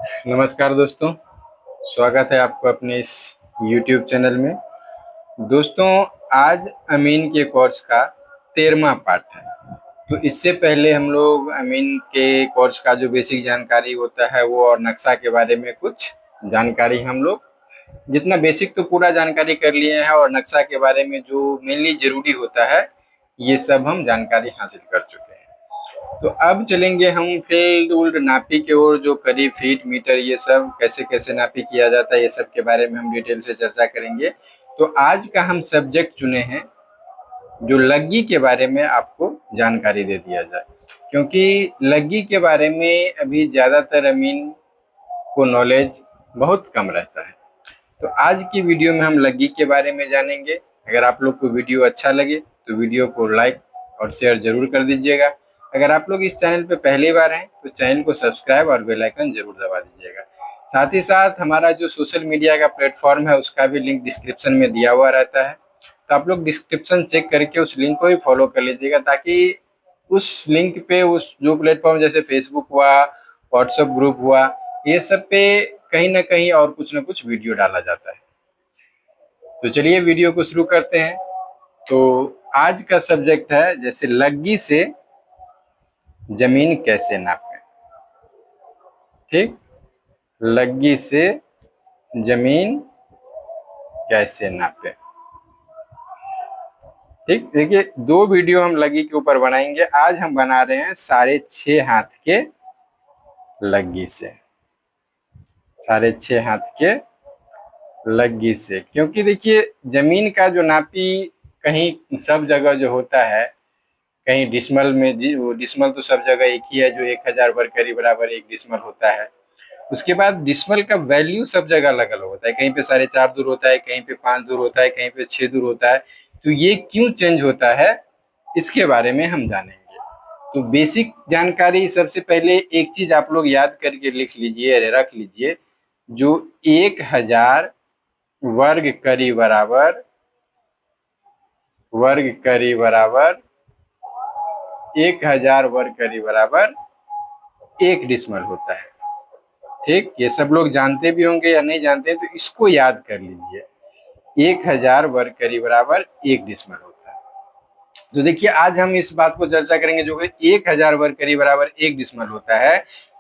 नमस्कार दोस्तों, स्वागत है आपको अपने इस YouTube चैनल में। दोस्तों, आज अमीन के कोर्स का 13वां पार्ट है। तो इससे पहले हम लोग अमीन के कोर्स का जो बेसिक जानकारी होता है वो और नक्शा के बारे में कुछ जानकारी हम लोग जितना बेसिक तो पूरा जानकारी कर लिए हैं, और नक्शा के बारे में जो मेनली जरूरी होता है ये सब हम जानकारी हासिल कर चुके हैं। तो अब चलेंगे हम फील्ड उल्ड नापी की ओर, जो करीब फीट मीटर ये सब कैसे कैसे नापी किया जाता है, ये सब के बारे में हम डिटेल से चर्चा करेंगे। तो आज का हम सब्जेक्ट चुने हैं जो लग्गी के बारे में आपको जानकारी दे दिया जाए, क्योंकि लग्गी के बारे में अभी ज्यादातर अमीन को नॉलेज बहुत कम रहता है। तो आज की वीडियो में हम लग्गी के बारे में जानेंगे। अगर आप लोग को वीडियो अच्छा लगे तो वीडियो को लाइक और शेयर जरूर कर दीजिएगा। अगर आप लोग इस चैनल पे पहली बार हैं तो चैनल को सब्सक्राइब और बेल आइकन जरूर दबा दीजिएगा। साथ ही साथ हमारा जो सोशल मीडिया का प्लेटफॉर्म है उसका भी लिंक डिस्क्रिप्शन में दिया हुआ रहता है, तो आप लोग डिस्क्रिप्शन चेक करके उस लिंक को भी फॉलो कर लीजिएगा, ताकि उस लिंक पे उस जो प्लेटफॉर्म जैसे फेसबुक हुआ, व्हाट्सएप ग्रुप हुआ, ये सब पे कहीं ना कहीं और कुछ ना कुछ वीडियो डाला जाता है। तो चलिए वीडियो को शुरू करते हैं। तो आज का सब्जेक्ट है जैसे लग्गी से जमीन कैसे नापें। ठीक, लग्गी से जमीन कैसे नापें। ठीक, देखिए दो वीडियो हम लग्गी के ऊपर बनाएंगे। आज हम बना रहे हैं 6.5 हाथ के लग्गी से, 6.5 हाथ के लग्गी से, क्योंकि देखिए जमीन का जो नापी कहीं सब जगह जो होता है, कहीं डिसमल में, डिसमल तो सब जगह एक ही है जो 1000 वर्ग के बराबर एक डिसमल होता है। उसके बाद डिसमल का वैल्यू सब जगह अलग अलग होता है, कहीं पे 4.5 दूर होता है, कहीं पे 5 दूर होता है, कहीं पे 6 दूर होता है। तो ये क्यों चेंज होता है इसके बारे में हम जानेंगे। तो बेसिक जानकारी सबसे पहले एक चीज आप लोग याद करके लिख लीजिए, रख लीजिए, जो 1000 वर्ग करी बराबर 1000 वर्ग करी बराबर एक डिसमल होता है। ठीक, ये सब लोग जानते भी होंगे या नहीं जानते, तो इसको याद कर लीजिए, 1000 वर्ग करी बराबर एक डिसमल होता है। तो देखिए आज हम इस बात को चर्चा करेंगे, जो कि 1000 वर्ग करी बराबर एक डिसमल होता है,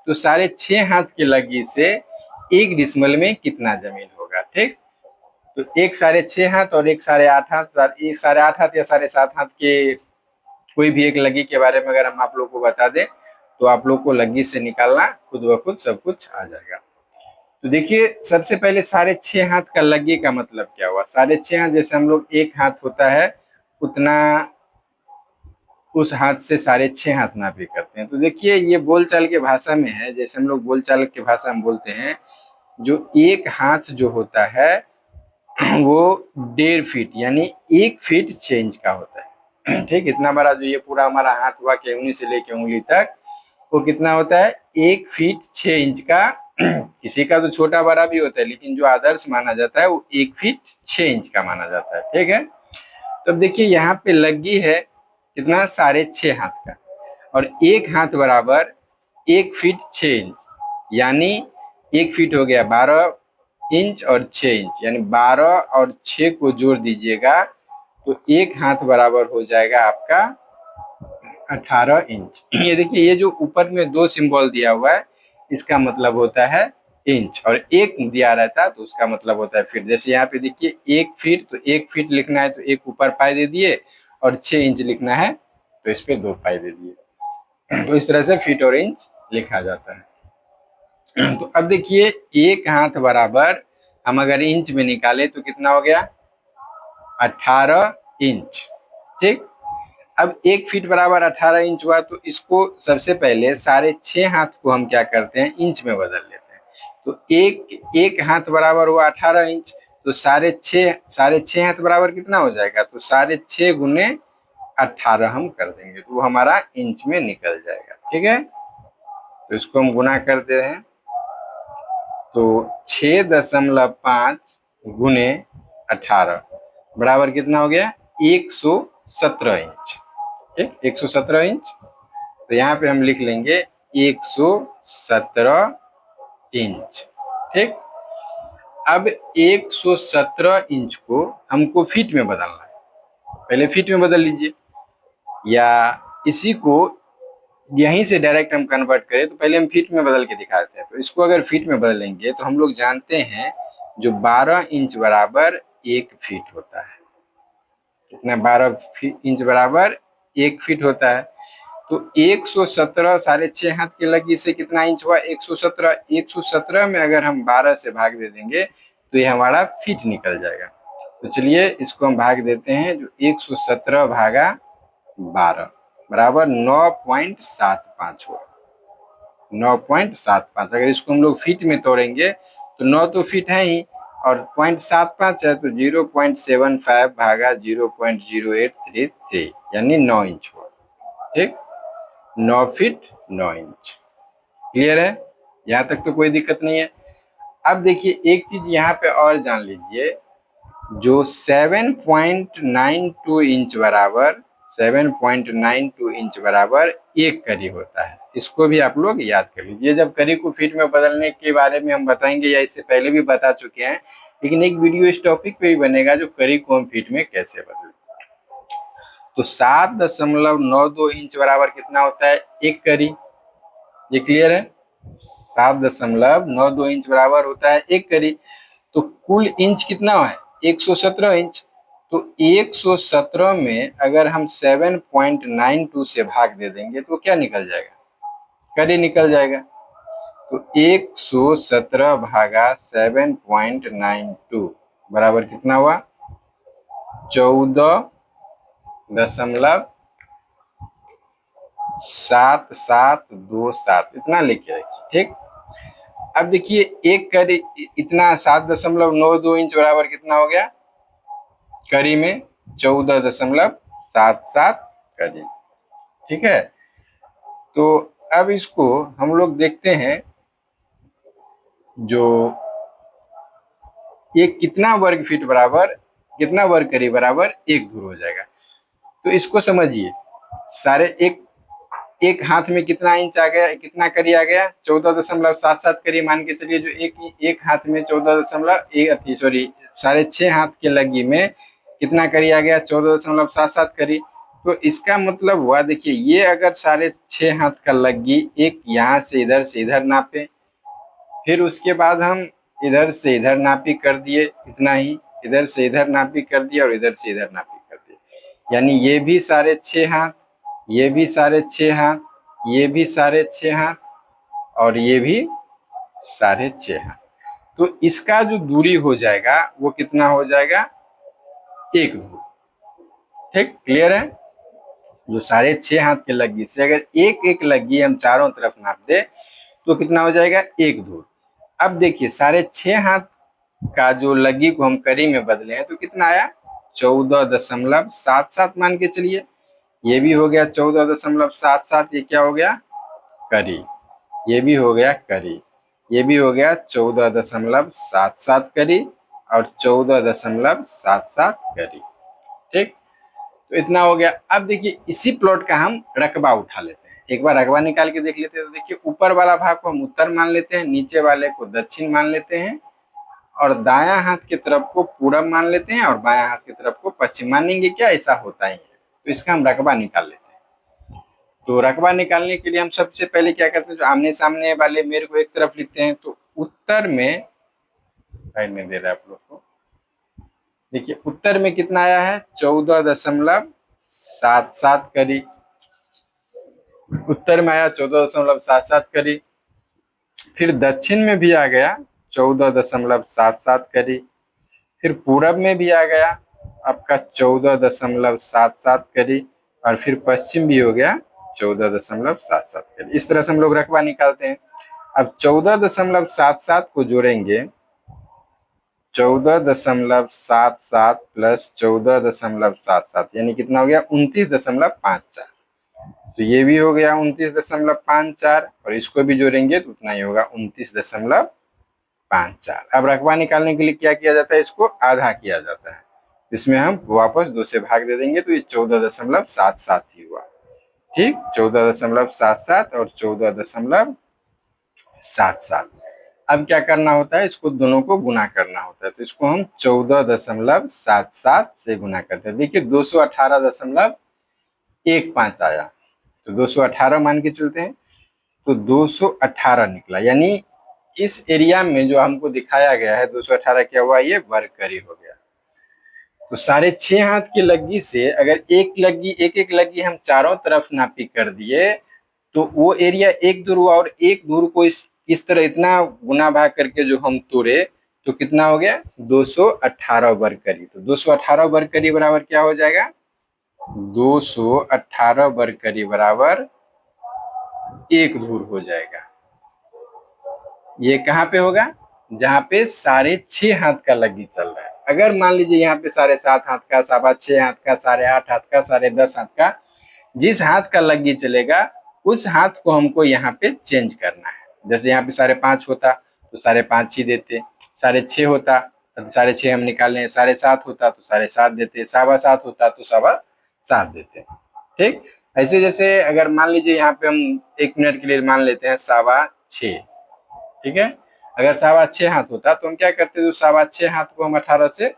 तो 6.5 हाथ की लग्गी से एक डिसमल में कितना जमीन होगा। ठीक, तो एक 6.5 हाथ और एक 8.5 हाथ, एक 8.5 हाथ या 7.5 हाथ के कोई भी एक लग्गी के बारे में अगर हम आप लोग को बता दें तो आप लोग को लग्गी से निकालना खुद ब खुद सब कुछ आ जाएगा। तो देखिए सबसे पहले 6.5 हाथ का लग्गी का मतलब क्या हुआ। 6.5 हाथ जैसे हम लोग एक हाथ होता है उतना उस हाथ से 6.5 हाथ नापी करते हैं। तो देखिए ये बोलचाल के भाषा में है, जैसे हम लोग बोलचाल के भाषा में बोलते हैं, जो एक हाथ जो होता है वो 1.5 फीट यानी 1 फीट 6 इंच का होता है। ठीक, इतना बड़ा जो ये पूरा हमारा हाथ हुआ कि उंगली से लेके उंगली तक, वो कितना होता है 1 फीट 6 इंच का। किसी का तो छोटा बड़ा भी होता है, लेकिन जो आदर्श माना जाता है वो 1 फीट 6 इंच का माना जाता है। ठीक है, तो अब देखिए यहाँ पे लग्गी है कितना 6.5 हाथ का, और एक हाथ बराबर 1 फीट 6 इंच, यानी 1 फीट हो गया 12 इंच और 6 इंच, यानी 12 और 6 को जोड़ दीजिएगा तो एक हाथ बराबर हो जाएगा आपका 18 इंच। ये देखिए ये जो ऊपर में दो सिंबल दिया हुआ है इसका मतलब होता है इंच, और एक दिया रहता है तो उसका मतलब होता है फीट। जैसे यहाँ पे देखिए 1 फीट, तो 1 फीट लिखना है तो एक ऊपर पाई दे दिए, और 6 इंच लिखना है तो इस पे 2 पाई दे दिए। तो इस तरह से फीट और इंच लिखा जाता है। तो अब देखिए एक हाथ बराबर हम अगर इंच में निकाले तो कितना हो गया 18 इंच। ठीक, अब 1 फीट बराबर 18 इंच हुआ, तो इसको सबसे पहले 6.5 हाथ को हम क्या करते हैं इंच में बदल लेते हैं। तो एक हाथ बराबर हुआ 18 इंच, तो 6.5 हाथ बराबर कितना हो जाएगा, तो 6.5 गुने 18 हम कर देंगे तो वो हमारा इंच में निकल जाएगा। ठीक है, तो इसको हम गुना करते हैं, तो 6.5 गुने 18 बराबर कितना हो गया 117 इंच। ठीक, 117 इंच। तो यहाँ पे हम लिख लेंगे 117 इंच। ठीक, अब 117 इंच को हमको फीट में बदलना है, पहले फीट में बदल लीजिए, या इसी को यहीं से डायरेक्ट हम कन्वर्ट करें तो पहले हम फीट में बदल के दिखाते हैं। तो इसको अगर फीट में बदलेंगे तो हम लोग जानते हैं जो 12 इंच बराबर 1 फीट होता है। कितना? 12 इंच बराबर 1 फीट होता है। तो 117 6.5 हाथ की लगी से कितना इंच हुआ? 117। 117 में अगर हम 12 से भाग दे देंगे तो ये हमारा फीट निकल जाएगा। तो चलिए इसको हम भाग देते हैं, जो 117 भागा 12 बराबर 9.75 हुआ। 9.75। अगर इसको हम लोग फीट में तोड़ेंगे तो 9 तो फीट है ही, और 0.75 है तो 0.75 भागा 0.0833 यानी 9 इंच हुआ। ठीक, 9 फीट 9 इंच। क्लियर है? यहाँ तक तो कोई दिक्कत नहीं है। अब देखिए एक चीज यहाँ पे और जान लीजिए, जो 7.92 इंच बराबर 7.92 इंच बराबर 1 करी होता है। इसको भी आप लोग याद कर लीजिए। जब करी को फीट में बदलने के बारे में हम बताएंगे, या इससे पहले भी बता चुके हैं, लेकिन एक वीडियो इस टॉपिक पे भी बनेगा जो करी को हम फीट में कैसे बदलें। तो 7.92 इंच बराबर कितना होता है? 1 करी। ये क्लियर है? 7.92 इंच बराबर होता है 1 करी। तो कुल इंच कितना है? 117 इंच। तो 117 में अगर हम 7.92 से भाग दे देंगे तो क्या निकल जाएगा? करी निकल जाएगा। तो 117 भागा 7.92 बराबर कितना हुआ? 14.7727 इतना लिखे रखिए। ठीक, अब देखिए एक करी इतना 7.92 इंच बराबर कितना हो गया? करी में 14.77 करी। ठीक है, तो अब इसको हम लोग देखते हैं, जो ये कितना वर्ग फीट बराबर कितना वर्ग करी बराबर 1 धूर हो जाएगा। तो इसको समझिए, सारे एक हाथ में कितना इंच आ गया, कितना करी आ गया? 14.77 करी मान के चलिए। जो एक हाथ में 6.5 हाथ के लगी में कितना करी आ गया? 14.77 करी। तो इसका मतलब हुआ, देखिए ये अगर 6.5 हाथ का लगी एक यहाँ से इधर नापे, फिर उसके बाद हम इधर से इधर नापी कर दिए, इतना ही, इधर से इधर नापी कर दिया और इधर से इधर नापी कर दिए, यानी ये भी 6.5 हाथ, ये भी 6.5 हाथ, ये भी 6.5 हाथ और ये भी 6.5 हाथ। तो इसका जो दूरी हो जाएगा वो कितना हो जाएगा? 1 धूर। ठीक, क्लियर है? जो 6.5 हाथ के लग्गी से अगर एक लग्गी हम चारों तरफ नाप दे तो कितना हो जाएगा? 1 धूर। अब देखिए 6.5 हाथ का जो लग्गी को हम करी में बदले हैं तो कितना आया? 14.77 मान के चलिए। ये भी हो गया 14.77। ये क्या हो गया? करी। ये भी हो गया करी। ये भी हो गया 14.77 करी और 14.77 करी। ठीक, तो इतना हो गया। अब देखिए इसी प्लॉट का हम रकबा उठा लेते हैं। एक बार रकबा निकाल के देख लेते हैं। तो देखिए ऊपर वाला भाग को हम उत्तर मान लेते हैं, नीचे वाले को दक्षिण मान लेते हैं, और दायां हाथ की तरफ को पूरब मान लेते हैं और बायां हाथ की तरफ को पश्चिम मानेंगे। क्या ऐसा होता ही है? तो इसका हम रकबा निकाल लेते हैं। तो रकबा निकालने के लिए हम सबसे पहले क्या करते हैं, जो आमने सामने वाले मेरे को एक तरफ लिखते हैं। तो उत्तर में साइड में दे रहा है आप लोग को, देखिए उत्तर में कितना आया है? 14.77 करी। उत्तर में आया 14.77 करी। फिर दक्षिण में भी आ गया 14.77 करी। फिर पूरब में भी आ गया आपका 14.77 करी, और फिर पश्चिम भी हो गया 14.77 करी। इस तरह से हम लोग रकबा निकालते हैं। अब 14.77 को जोड़ेंगे, 14.77 प्लस 14.77 यानी कितना हो गया? 29.54। तो ये भी हो गया 29.54, और इसको भी जोड़ेंगे तो उतना ही होगा 29.54। अब रकबा निकालने के लिए क्या किया जाता है? इसको आधा किया जाता है। इसमें हम वापस 2 से भाग दे देंगे तो ये 14.77 ही हुआ। ठीक, 14.77 और 14.77। अब क्या करना होता है, इसको दोनों को गुना करना होता है। तो इसको हम 14.77 से गुना करते हैं। देखिए 218.15 आया, तो 218 मान के चलते हैं, तो 218 निकला। यानी इस एरिया में जो हमको दिखाया गया है 218 क्या हुआ, ये वर्ग करी हो गया। तो 6.5 हाथ की लग्गी से अगर एक एक लग्गी हम चारों तरफ नापी कर दिए तो वो एरिया एक धुर हुआ, और एक धुर को इस तरह इतना गुना भाग करके जो हम तोड़े तो कितना हो गया, 218 वर्ग करी। तो 218 वर्ग करी बराबर क्या हो जाएगा, 218 वर्ग करी बराबर एक धुर हो जाएगा। ये कहाँ पे होगा, जहाँ पे 6.5 हाथ का लग्गी चल रहा है। अगर मान लीजिए यहाँ पे 7.5 हाथ का, 6.25 हाथ का, 8.5 हाथ का, 10.5 हाथ का, जिस हाथ का लग्गी चलेगा उस हाथ को हमको यहाँ पे चेंज करना है। जैसे यहाँ पे 5.5 होता तो 5.5 ही देते, 6.5 होता तो 6.5 हम निकालें, 7.5 होता तो 7.5 देते, 7.25 होता तो 7.25 देते। ठीक, ऐसे जैसे अगर मान लीजिए यहाँ पे हम 1 मिनट के लिए मान लेते हैं 6.25, ठीक है। अगर 6.25 हाथ होता तो हम क्या करते, तो 6.25 हाथ को हम 18 से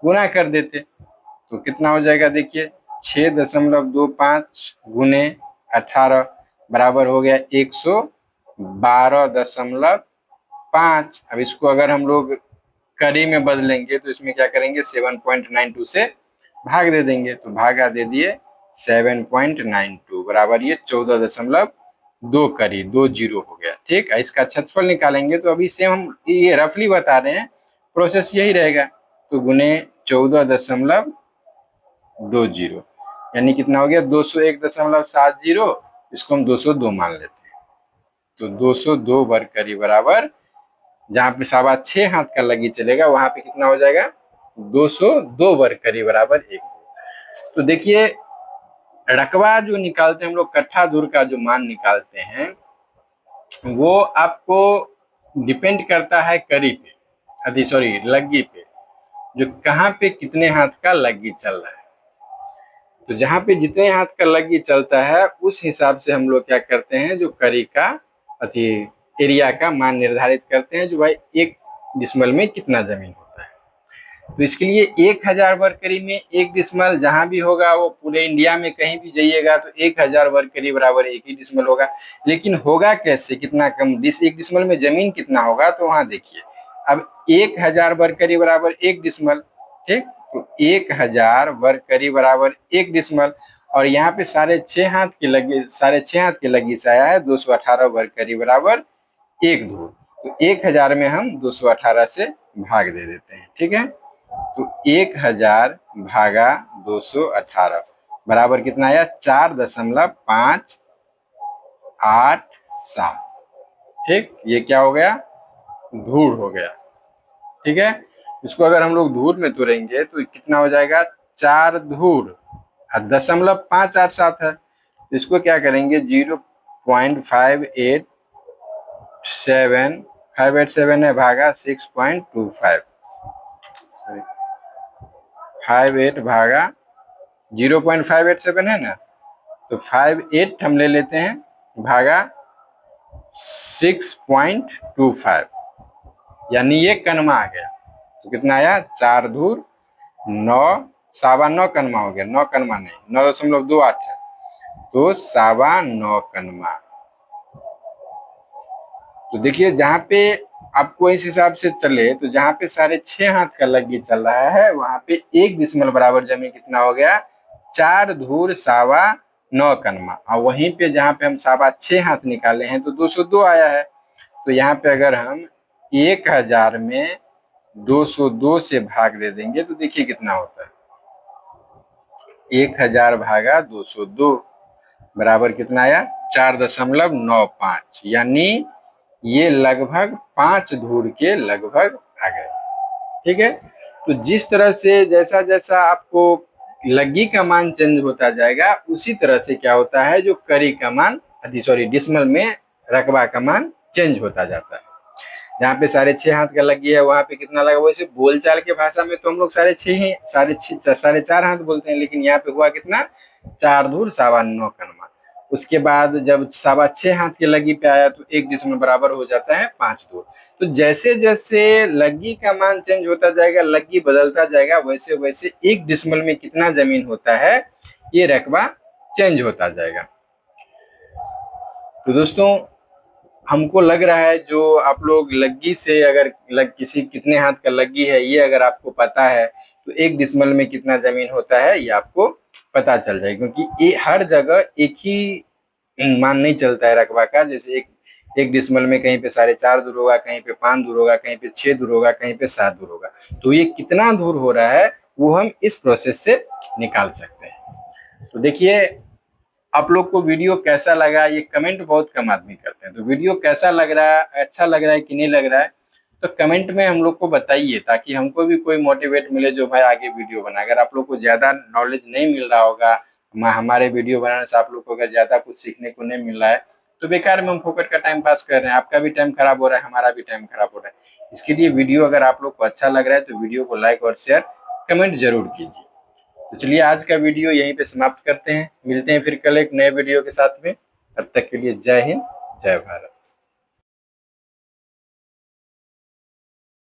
गुना कर देते, तो कितना हो जाएगा, देखिए 6.25 गुने 18 बराबर हो गया 112.5। अब इसको अगर हम लोग कड़ी में बदलेंगे तो इसमें क्या करेंगे, 7.92 से भाग दे देंगे, तो भागा दे दिए 7.92 बराबर ये 14.2 करी, 2 जीरो हो गया। ठीक, इसका क्षेत्रफल निकालेंगे तो अभी से हम ये रफली बता रहे हैं, प्रोसेस यही रहेगा। तो गुने 14.20 यानी कितना हो गया, 201.70, इसको हम 202 मान लेते हैं। तो 202 वर्ग करी बराबर, जहाँ पे 6.25 हाथ का लग्गी चलेगा वहां पे कितना हो जाएगा, 202 वर्ग करी बराबर 1। तो देखिए रकबा जो निकालते हैं हम लोग, कट्ठा धुर का जो मान निकालते हैं वो आपको डिपेंड करता है करी पे, सॉरी लग्गी पे, जो कहाँ पे कितने हाथ का लग्गी चल रहा है। तो जहाँ पे जितने हाथ का लग्गी चलता है उस हिसाब से हम लोग क्या करते हैं, जो करी का एरिया का मान निर्धारित करते हैं, जो भाई 1 डिसमल में कितना जमीन होता है। तो इसके लिए 1000 वर्ग करी में 1 डिसमल जहां भी होगा, वो पूरे इंडिया में कहीं भी जाइएगा तो 1000 वर्ग करी बराबर 1 ही डिसमल होगा। लेकिन होगा कैसे, कितना कम, 1 डिसमल में जमीन कितना होगा, तो वहां देखिए अब 1000 वर्ग करी बराबर 1 डिसमल। ठीक, तो 1000 वर्ग करी बराबर 1 डिसमल, और यहाँ पे 6.5 हाथ की लगी, 6.5 हाथ की लगी से आया है 218 वर्ग करी बराबर 1 धूर। तो 1000 में हम 218 से भाग दे देते हैं। ठीक है, तो 1000 भागा 218 बराबर कितना आया, 4.587। ठीक, ये क्या हो गया, धूर हो गया। ठीक है, इसको अगर हम लोग धूर में तोड़ेंगे तो कितना हो जाएगा, 4 धूर 0.587 है। इसको क्या करेंगे, 0.587 है भागा 6.25, 58 भागा 0.587 है ना, तो 58 हम ले लेते हैं भागा 6.25, यानी ये कनमा आ गया। तो कितना आया, 4 धूर 9, 9.25 कनमा हो गया, 9 कनमा नहीं, 9.28 है, तो 9.25 कनमा। तो देखिए जहाँ पे आपको इस हिसाब से चले, तो जहाँ पे 6.5 हाथ का लग्गी चल रहा है वहां पे 1 डिसमल बराबर जमीन कितना हो गया, 4 धूर 9.25 कनमा। और वहीं पे जहाँ पे हम 6.25 हाथ निकाले हैं तो 202 आया है। तो यहाँ पे अगर हम 1000 में 202 से भाग दे देंगे तो देखिए कितना होता है, 1000 भागा 202 बराबर कितना आया, 4.95, यानी ये लगभग 5 धूर के लगभग आ गए। ठीक है, तो जिस तरह से जैसा जैसा आपको लग्गी का मान चेंज होता जाएगा उसी तरह से क्या होता है, जो करी का मान, सॉरी डिसमल में रकबा का मान चेंज होता जाता है। जहाँ पे 6.5 हाथ का लग्गी है वहां पे कितना लगा, वैसे बोलचाल के भाषा में तो हम लोग 4.5 हाथ बोलते हैं, लेकिन यहाँ पे हुआ कितना, 4 धूर 9.25 कनमा। उसके बाद जब 6.25 हाथ के लग्गी पे आया तो 1 डिसमल बराबर हो जाता है 5 धूर। तो जैसे जैसे लग्गी का मान चेंज होता जाएगा, लग्गी बदलता जाएगा, वैसे वैसे 1 डिसमल में कितना जमीन होता है ये रकबा चेंज होता जाएगा। तो दोस्तों हमको लग रहा है जो आप लोग लग्गी से अगर किसी कितने हाथ का लग्गी है ये अगर आपको पता है तो 1 डिसमल में कितना जमीन होता है ये आपको पता चल जाएगा, क्योंकि ये हर जगह एक ही मान नहीं चलता है रकबा का। जैसे एक डिसमल में कहीं पे 4.5 दूर होगा, कहीं पे 5 दूर होगा, कहीं पे 6 दूर होगा, कहीं पे 7 दूर होगा। तो ये कितना दूर हो रहा है वो हम इस प्रोसेस से निकाल सकते हैं। तो देखिए आप लोग को वीडियो कैसा लगा, ये कमेंट बहुत कम आदमी करते हैं। तो वीडियो कैसा लग रहा है, अच्छा लग रहा है कि नहीं लग रहा है, तो कमेंट में हम लोग को बताइए, ताकि हमको भी कोई मोटिवेट मिले जो भाई आगे वीडियो बना। अगर आप लोग को ज्यादा नॉलेज नहीं मिल रहा होगा, हमारे वीडियो बनाने से आप लोग को अगर ज्यादा कुछ सीखने को नहीं मिल रहा है, तो बेकार में हम फोकट का टाइम पास कर रहे हैं। आपका भी टाइम खराब हो रहा है, हमारा भी टाइम खराब हो रहा है। इसके लिए वीडियो अगर आप लोग को अच्छा लग रहा है तो वीडियो को लाइक और शेयर कमेंट जरूर कीजिए। तो चलिए आज का वीडियो यहीं पे समाप्त करते हैं, मिलते हैं फिर कल एक नए वीडियो के साथ में। तब तक के लिए जय हिंद, जय भारत।